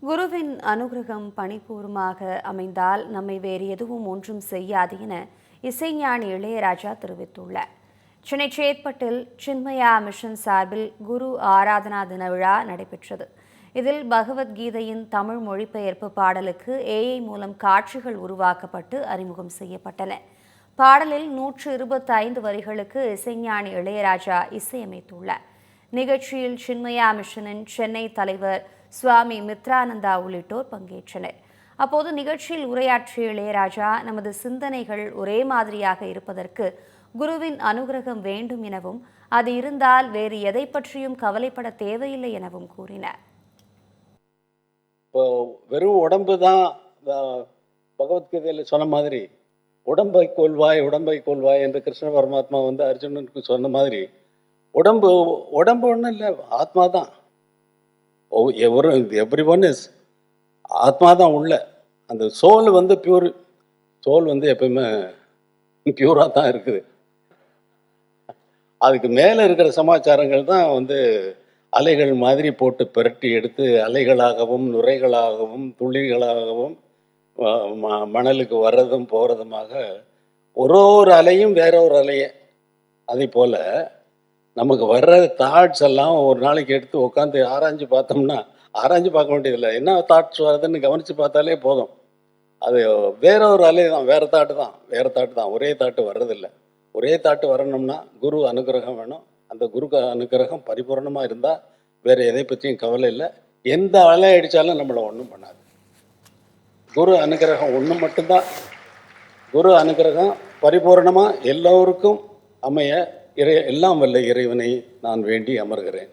குருவின் அனுகிரகம் பணிபூர்வமாக அமைந்தால் நம்மை வேறு எதுவும் ஒன்றும் செய்யாது என இசைஞானி இளையராஜா தெரிவித்துள்ளார். சென்னை சேத்பட்டில் சின்மயா மிஷன் சார்பில் குரு ஆராதனா தின விழா நடைபெற்றது. இதில் பகவத்கீதையின் தமிழ் மொழிபெயர்ப்பு பாடலுக்கு AI மூலம் காட்சிகள் உருவாக்கப்பட்டு அறிமுகம் செய்யப்பட்டன. பாடலில் 125 வரிகளுக்கு இசைஞானி இளையராஜா இசையமைத்துள்ளார். நிகழ்ச்சியில் சின்மயா மிஷனின் சென்னை தலைவர் சுவாமி மித்ரானந்தா உள்ளிட்டோர் பங்கேற்றனர். அப்போது நிகழ்ச்சியில் உரையாற்றிய இளையராஜா, நமது சிந்தனைகள் ஒரே மாதிரியாக இருப்பதற்கு குருவின் அனுகிரகம் வேண்டும் எனவும், அது இருந்தால் வேறு எதை பற்றியும் கவலைப்பட தேவையில்லை எனவும் கூறினார். இப்போ வெறும் உடம்பு தான் பகவத்கீதையில் சொன்ன மாதிரி உடம்பை கொள்வாய் என்று கிருஷ்ண பரமாத்மா அர்ஜுனனுக்கு சொன்ன மாதிரி உடம்பு ஒன்றும் இல்லை, ஆத்மா தான். எவ்ரி ஒன் இஸ் ஆத்மா தான் உள்ள. அந்த சோல் பியூர், சோல் எப்பயுமே பியூராக தான் இருக்குது. அதுக்கு மேலே இருக்கிற சமாச்சாரங்கள் தான் அலைகள் மாதிரி போட்டு பிரட்டி எடுத்து அலைகளாகவும் நுரைகளாகவும் துளிகளாகவும் மணலுக்கு வர்றதும் போகிறதுமாக ஒரு அலையும் வேற ஒரு அலையை. அதே போல் நமக்கு வர்ற தாட்ஸ் எல்லாம் ஒரு நாளைக்கு எடுத்து உட்காந்து ஆராய்ஞ்சு பார்த்தோம்னா, ஆராய்ஞ்சு பார்க்க வேண்டியதில்லை, என்ன தாட்ஸ் வருதுன்னு கவனித்து பார்த்தாலே போதும். அது வேற ஒரு அலை தான், வேறு தாட்டு தான், ஒரே தாட்டு வர்றதில்லை. ஒரே தாட்டு வரணும்னா குரு அனுகிரகம் வேணும். அந்த குரு அனுகிரகம் பரிபூர்ணமாக இருந்தால் வேறு எதை பற்றியும் கவலை இல்லை. எந்த அலை அடித்தாலும் நம்மளை ஒன்றும் பண்ணாது. குரு அனுகிரகம் ஒன்று மட்டும்தான். குரு அனுகிரகம் பரிபூர்ணமாக எல்லோருக்கும் அமைய எல்லாம் வல்ல இறைவனை நான் வேண்டி அமர்கிறேன்.